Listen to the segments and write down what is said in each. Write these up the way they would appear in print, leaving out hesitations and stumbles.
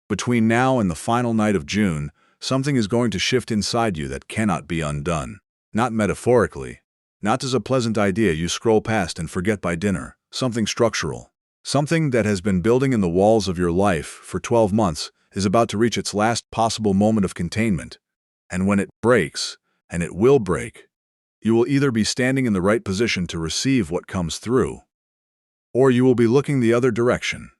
Between now and the final night of June, something is going to shift inside you that cannot be undone. Not metaphorically. Not as a pleasant idea you scroll past and forget by dinner. Something structural. Something that has been building in the walls of your life for 12 months is about to reach its last possible moment of containment. And when it breaks, and it will break, you will either be standing in the right position to receive what comes through, or you will be looking the other direction,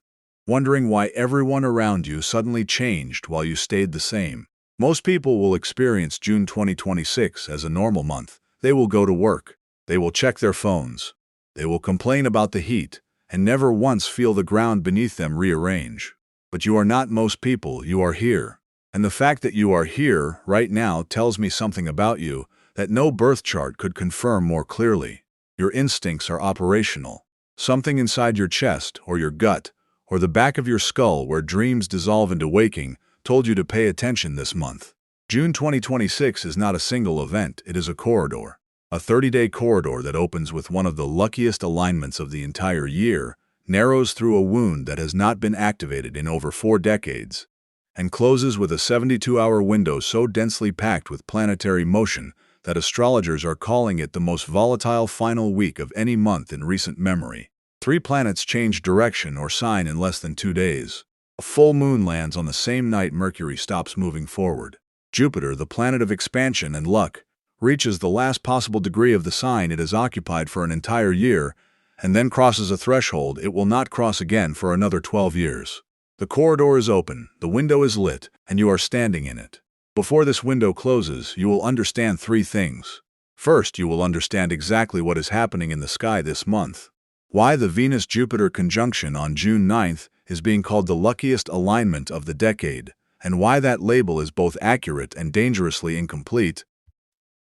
wondering why everyone around you suddenly changed while you stayed the same. Most people will experience June 2026 as a normal month. They will go to work. They will check their phones. They will complain about the heat and never once feel the ground beneath them rearrange. But you are not most people, you are here. And the fact that you are here right now tells me something about you that no birth chart could confirm more clearly. Your instincts are operational. Something inside your chest or your gut or the back of your skull where dreams dissolve into waking told you to pay attention this month. June 2026 is not a single event, it is a corridor. A 30-day corridor that opens with one of the luckiest alignments of the entire year, narrows through a wound that has not been activated in over 4 decades, and closes with a 72-hour window so densely packed with planetary motion that astrologers are calling it the most volatile final week of any month in recent memory. 3 planets change direction or sign in less than 2 days. A full moon lands on the same night Mercury stops moving forward. Jupiter, the planet of expansion and luck, reaches the last possible degree of the sign it has occupied for an entire year, and then crosses a threshold it will not cross again for another 12 years. The corridor is open, the window is lit, and you are standing in it. Before this window closes, you will understand 3 things. First, you will understand exactly what is happening in the sky this month. Why the Venus-Jupiter conjunction on June 9th is being called the luckiest alignment of the decade, and why that label is both accurate and dangerously incomplete.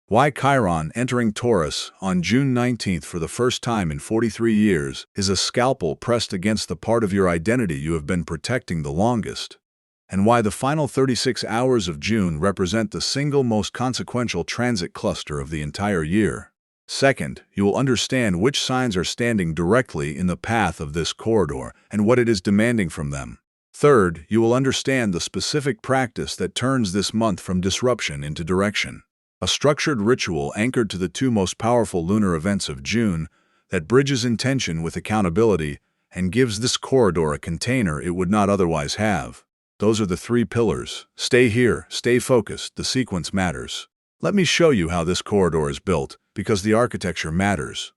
Why Chiron entering Taurus on June 19th for the first time in 43 years is a scalpel pressed against the part of your identity you have been protecting the longest. And why the final 36 hours of June represent the single most consequential transit cluster of the entire year. Second, you will understand which signs are standing directly in the path of this corridor and what it is demanding from them. Third, you will understand the specific practice that turns this month from disruption into direction. A structured ritual anchored to the 2 most powerful lunar events of June that bridges intention with accountability and gives this corridor a container it would not otherwise have. Those are the 3 pillars. Stay here, stay focused, the sequence matters. Let me show you how this corridor is built, because the architecture matters.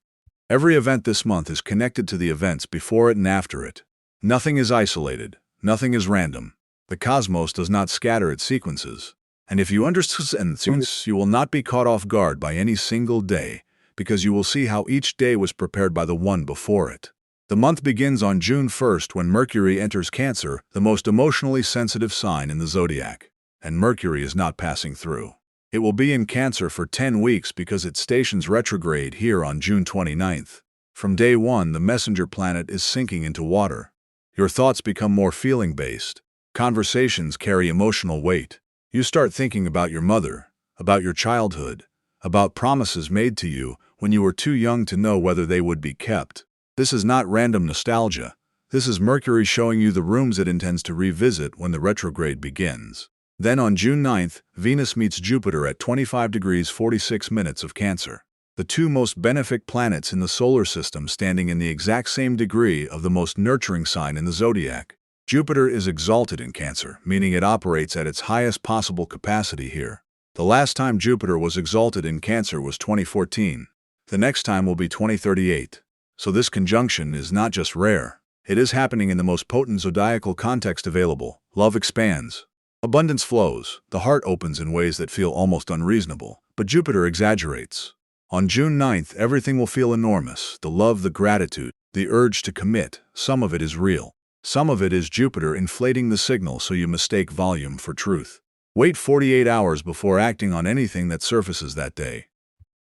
Every event this month is connected to the events before it and after it. Nothing is isolated. Nothing is random. The cosmos does not scatter its sequences. And if you understand sequence, you will not be caught off guard by any single day, because you will see how each day was prepared by the one before it. The month begins on June 1st when Mercury enters Cancer, the most emotionally sensitive sign in the Zodiac. And Mercury is not passing through. It will be in Cancer for 10 weeks because it stations retrograde here on June 29th. From day 1, the messenger planet is sinking into water. Your thoughts become more feeling-based. Conversations carry emotional weight. You start thinking about your mother, about your childhood, about promises made to you when you were too young to know whether they would be kept. This is not random nostalgia. This is Mercury showing you the rooms it intends to revisit when the retrograde begins. Then on June 9th, Venus meets Jupiter at 25 degrees 46 minutes of Cancer. The 2 most benefic planets in the solar system standing in the exact same degree of the most nurturing sign in the Zodiac. Jupiter is exalted in Cancer, meaning it operates at its highest possible capacity here. The last time Jupiter was exalted in Cancer was 2014. The next time will be 2038. So this conjunction is not just rare. It is happening in the most potent zodiacal context available. Love expands. Abundance flows. The heart opens in ways that feel almost unreasonable. But Jupiter exaggerates. On June 9th, everything will feel enormous. The love, the gratitude, the urge to commit. Some of it is real. Some of it is Jupiter inflating the signal so you mistake volume for truth. Wait 48 hours before acting on anything that surfaces that day.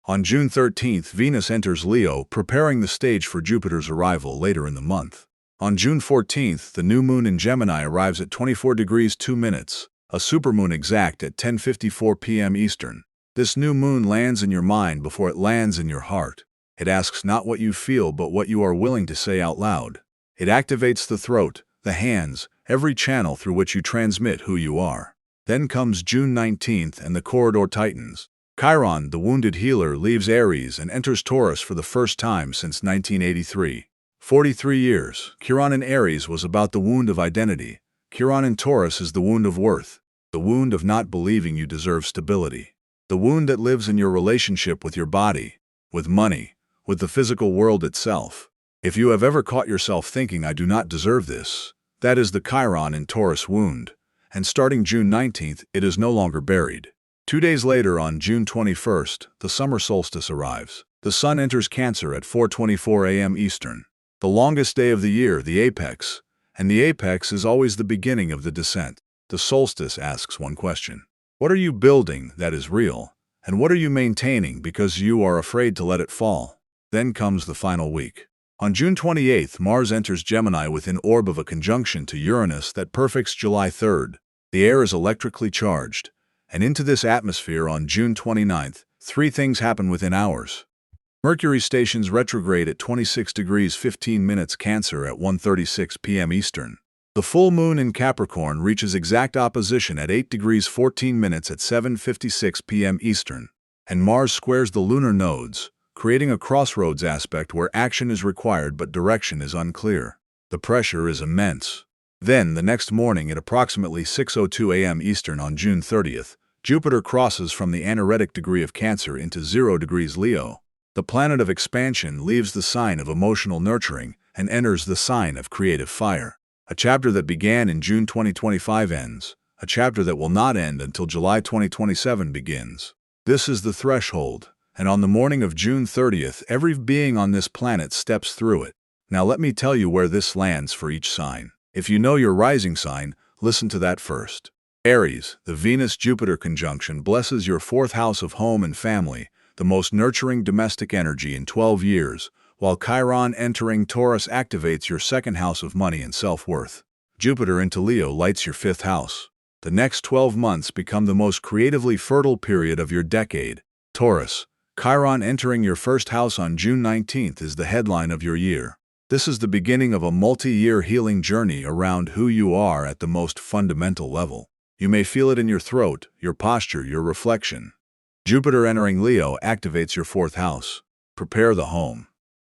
On June 13th, Venus enters Leo, preparing the stage for Jupiter's arrival later in the month. On June 14th, the new moon in Gemini arrives at 24 degrees 2 minutes, a supermoon exact at 10:54 p.m. Eastern. This new moon lands in your mind before it lands in your heart. It asks not what you feel but what you are willing to say out loud. It activates the throat, the hands, every channel through which you transmit who you are. Then comes June 19th and the corridor tightens. Chiron, the wounded healer, leaves Aries and enters Taurus for the first time since 1983. 43 years, Chiron in Aries was about the wound of identity. Chiron in Taurus is the wound of worth, the wound of not believing you deserve stability. The wound that lives in your relationship with your body, with money, with the physical world itself. If you have ever caught yourself thinking, I do not deserve this, that is the Chiron in Taurus wound. And starting June 19th, it is no longer buried. 2 days later, on June 21st, the summer solstice arrives. The sun enters Cancer at 4:24 a.m. Eastern. The longest day of the year, the apex. And the apex is always the beginning of the descent. The solstice asks one question. What are you building that is real? And what are you maintaining because you are afraid to let it fall? Then comes the final week. On June 28th, Mars enters Gemini within orb of a conjunction to Uranus that perfects July 3rd. The air is electrically charged. And into this atmosphere on June 29th, 3 things happen within hours. Mercury stations retrograde at 26 degrees 15 minutes Cancer at 1:36 p.m. Eastern. The full moon in Capricorn reaches exact opposition at 8 degrees 14 minutes at 7:56 p.m. Eastern. And Mars squares the lunar nodes, creating a crossroads aspect where action is required but direction is unclear. The pressure is immense. Then, the next morning at approximately 6:02 a.m. Eastern on June 30th, Jupiter crosses from the anaretic degree of Cancer into 0 degrees Leo. The planet of expansion leaves the sign of emotional nurturing and enters the sign of creative fire. A chapter that began in June 2025 ends. A chapter that will not end until July 2027 begins. This is the threshold, and on the morning of June 30th, every being on this planet steps through it. Now let me tell you where this lands for each sign. If you know your rising sign, listen to that first. Aries, the Venus-Jupiter conjunction blesses your 4th house of home and family, the most nurturing domestic energy in 12 years, while Chiron entering Taurus activates your 2nd house of money and self-worth. Jupiter into Leo lights your 5th house. The next 12 months become the most creatively fertile period of your decade. Taurus, Chiron entering your 1st house on June 19th is the headline of your year. This is the beginning of a multi-year healing journey around who you are at the most fundamental level. You may feel it in your throat, your posture, your reflection. Jupiter entering Leo activates your 4th house. Prepare the home.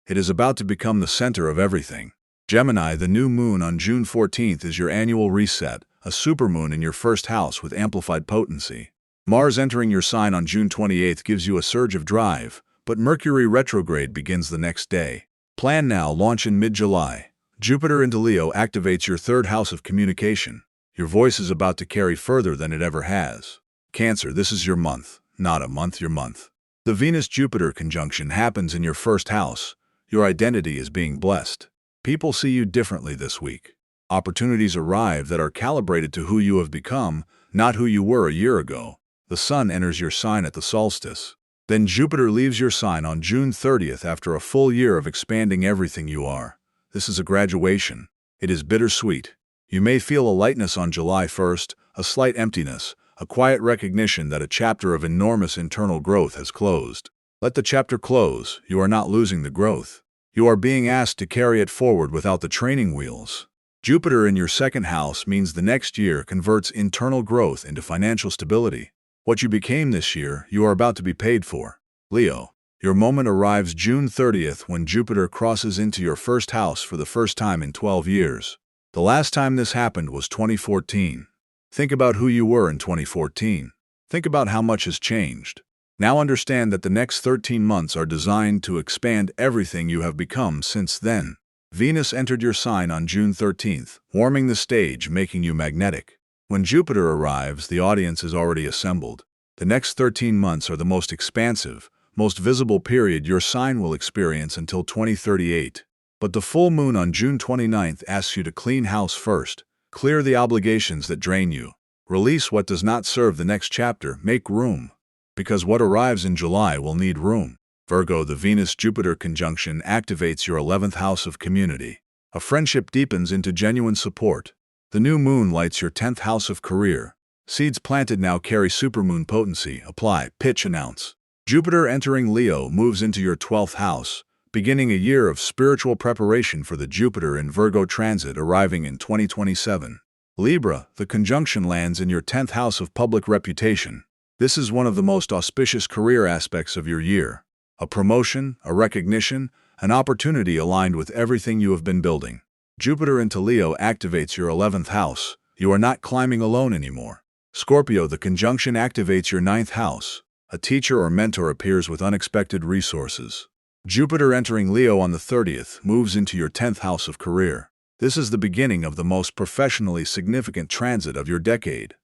It is about to become the center of everything. Gemini, the new moon on June 14th is your annual reset, a supermoon in your 1st house with amplified potency. Mars entering your sign on June 28th gives you a surge of drive, but Mercury retrograde begins the next day. Plan now, launch in mid-July. Jupiter into Leo activates your 3rd house of communication. Your voice is about to carry further than it ever has. Cancer, this is your month. Not a month, your month. The Venus-Jupiter conjunction happens in your 1st house. Your identity is being blessed. People see you differently this week. Opportunities arrive that are calibrated to who you have become, not who you were a year ago. The sun enters your sign at the solstice. Then Jupiter leaves your sign on June 30th after a full year of expanding everything you are. This is a graduation. It is bittersweet. You may feel a lightness on July 1st, a slight emptiness, a quiet recognition that a chapter of enormous internal growth has closed. Let the chapter close. You are not losing the growth. You are being asked to carry it forward without the training wheels. Jupiter in your 2nd house means the next year converts internal growth into financial stability. What you became this year, you are about to be paid for. Leo, your moment arrives June 30th when Jupiter crosses into your 1st house for the first time in 12 years. The last time this happened was 2014. Think about who you were in 2014. Think about how much has changed. Now understand that the next 13 months are designed to expand everything you have become since then. Venus entered your sign on June 13th, warming the stage, making you magnetic. When Jupiter arrives, the audience is already assembled. The next 13 months are the most expansive, most visible period your sign will experience until 2038. But the full moon on June 29th asks you to clean house first. Clear the obligations that drain you. Release what does not serve the next chapter. Make room. Because what arrives in July will need room. Virgo, the Venus-Jupiter conjunction activates your 11th house of community. A friendship deepens into genuine support. The new moon lights your 10th house of career. Seeds planted now carry supermoon potency. Apply, pitch, announce. Jupiter entering Leo moves into your 12th house. beginning a year of spiritual preparation for the Jupiter in Virgo transit arriving in 2027. Libra, the conjunction lands in your 10th house of public reputation. This is one of the most auspicious career aspects of your year. A promotion, a recognition, an opportunity aligned with everything you have been building. Jupiter into Leo activates your 11th house. You are not climbing alone anymore. Scorpio, the conjunction activates your 9th house. A teacher or mentor appears with unexpected resources. Jupiter entering Leo on the 30th moves into your 10th house of career. This is the beginning of the most professionally significant transit of your decade.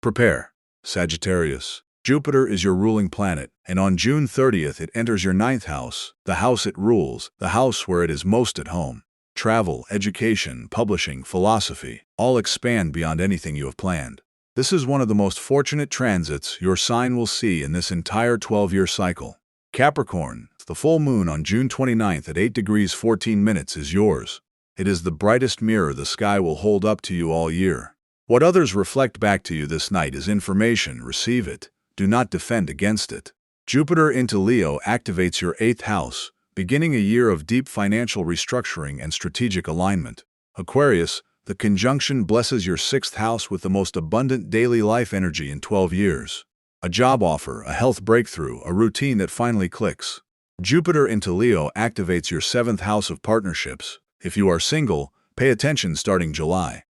Prepare. Sagittarius. Jupiter is your ruling planet, and on June 30th it enters your 9th house, the house it rules, the house where it is most at home. Travel, education, publishing, philosophy, all expand beyond anything you have planned. This is one of the most fortunate transits your sign will see in this entire 12-year cycle. Capricorn, the full moon on June 29th at 8 degrees 14 minutes is yours. It is the brightest mirror the sky will hold up to you all year. What others reflect back to you this night is information. Receive it. Do not defend against it. Jupiter into Leo activates your 8th house, beginning a year of deep financial restructuring and strategic alignment. Aquarius, the conjunction blesses your 6th house with the most abundant daily life energy in 12 years. A job offer, a health breakthrough, a routine that finally clicks. Jupiter into Leo activates your 7th house of partnerships. If you are single, pay attention starting July.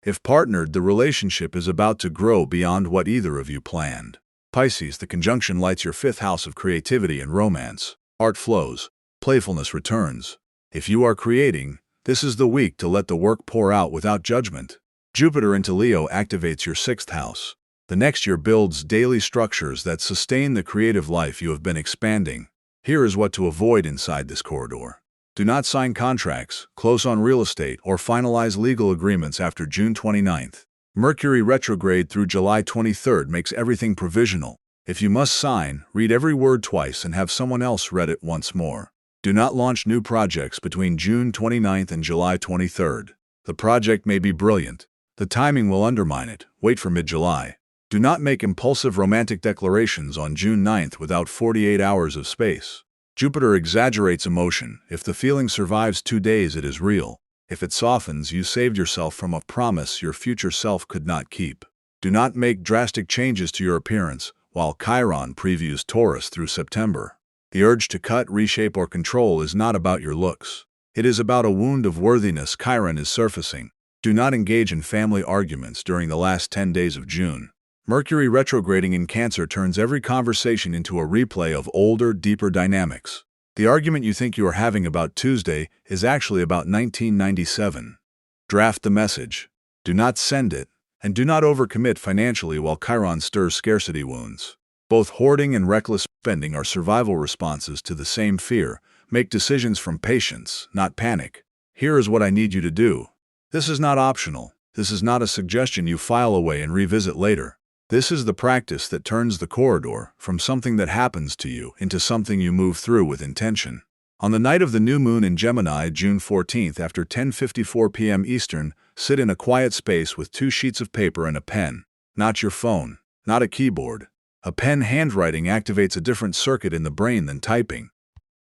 If partnered, the relationship is about to grow beyond what either of you planned. Pisces, the conjunction lights your 5th house of creativity and romance. Art flows. Playfulness returns. If you are creating, this is the week to let the work pour out without judgment. Jupiter into Leo activates your 6th house. The next year builds daily structures that sustain the creative life you have been expanding. Here is what to avoid inside this corridor. Do not sign contracts, close on real estate, or finalize legal agreements after June 29th. Mercury retrograde through July 23rd makes everything provisional. If you must sign, read every word twice and have someone else read it once more. Do not launch new projects between June 29th and July 23rd. The project may be brilliant. The timing will undermine it. Wait for mid-July. Do not make impulsive romantic declarations on June 9th without 48 hours of space. Jupiter exaggerates emotion. If the feeling survives 2 days, it is real. If it softens, you saved yourself from a promise your future self could not keep. Do not make drastic changes to your appearance, while Chiron previews Taurus through September. The urge to cut, reshape, or control is not about your looks. It is about a wound of worthiness Chiron is surfacing. Do not engage in family arguments during the last 10 days of June. Mercury retrograding in Cancer turns every conversation into a replay of older, deeper dynamics. The argument you think you are having about Tuesday is actually about 1997. Draft the message. Do not send it, and do not overcommit financially while Chiron stirs scarcity wounds. Both hoarding and reckless spending are survival responses to the same fear. Make decisions from patience, not panic. Here is what I need you to do. This is not optional. This is not a suggestion you file away and revisit later. This is the practice that turns the corridor from something that happens to you into something you move through with intention. On the night of the new moon in Gemini, June 14th, after 10:54 p.m. Eastern, sit in a quiet space with 2 sheets of paper and a pen. Not your phone, not a keyboard. A pen handwriting activates a different circuit in the brain than typing.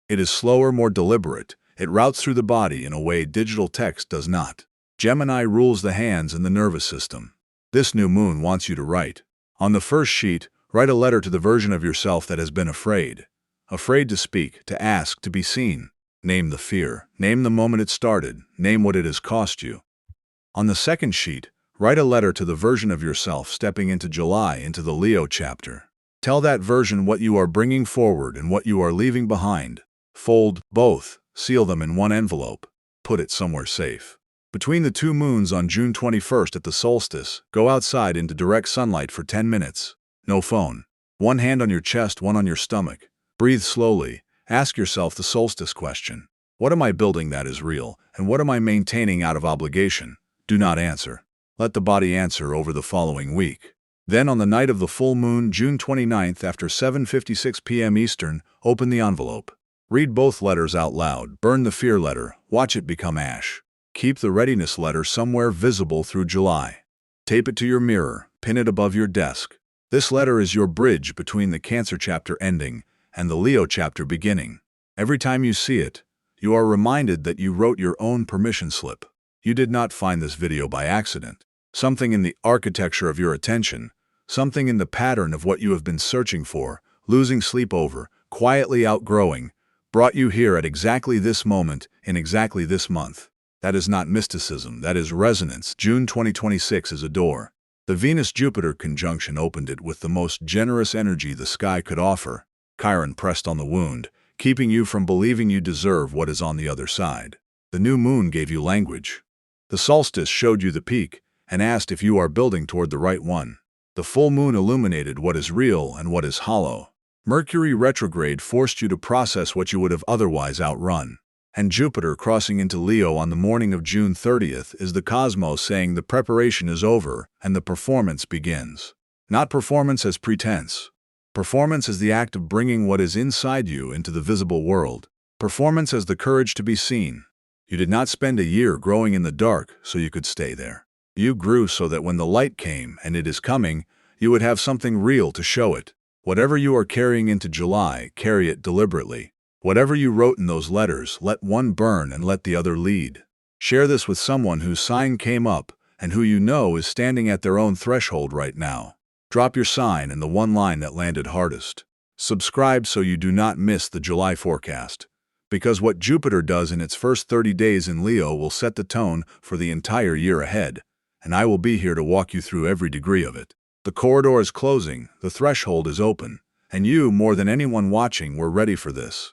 It is slower, more deliberate. It routes through the body in a way digital text does not. Gemini rules the hands and the nervous system. This new moon wants you to write. On the first sheet, write a letter to the version of yourself that has been afraid. Afraid to speak, to ask, to be seen. Name the fear. Name the moment it started. Name what it has cost you. On the second sheet, write a letter to the version of yourself stepping into July, into the Leo chapter. Tell that version what you are bringing forward and what you are leaving behind. Fold both. Seal them in one envelope. Put it somewhere safe. Between the 2 moons on June 21st at the solstice, go outside into direct sunlight for 10 minutes. No phone. One hand on your chest, one on your stomach. Breathe slowly. Ask yourself the solstice question. What am I building that is real, and what am I maintaining out of obligation? Do not answer. Let the body answer over the following week. Then on the night of the full moon, June 29th, after 7:56 p.m. Eastern, open the envelope. Read both letters out loud. Burn the fear letter. Watch it become ash. Keep the readiness letter somewhere visible through July. Tape it to your mirror. Pin it above your desk. This letter is your bridge between the Cancer chapter ending and the Leo chapter beginning. Every time you see it, you are reminded that you wrote your own permission slip. You did not find this video by accident. Something in the architecture of your attention, something in the pattern of what you have been searching for, losing sleep over, quietly outgrowing, brought you here at exactly this moment, in exactly this month. That is not mysticism, that is resonance. June 2026 is a door. The Venus-Jupiter conjunction opened it with the most generous energy the sky could offer. Chiron pressed on the wound, keeping you from believing you deserve what is on the other side. The new moon gave you language. The solstice showed you the peak and asked if you are building toward the right one. The full moon illuminated what is real and what is hollow. Mercury retrograde forced you to process what you would have otherwise outrun. And Jupiter crossing into Leo on the morning of June 30th is the cosmos saying the preparation is over and the performance begins. Not performance as pretense. Performance as the act of bringing what is inside you into the visible world. Performance as the courage to be seen. You did not spend a year growing in the dark so you could stay there. You grew so that when the light came, and it is coming, you would have something real to show it. Whatever you are carrying into July, carry it deliberately. Whatever you wrote in those letters, let one burn and let the other lead. Share this with someone whose sign came up and who you know is standing at their own threshold right now. Drop your sign and the one line that landed hardest. Subscribe so you do not miss the July forecast. Because what Jupiter does in its first 30 days in Leo will set the tone for the entire year ahead, and I will be here to walk you through every degree of it. The corridor is closing, the threshold is open, and you, more than anyone watching, were ready for this.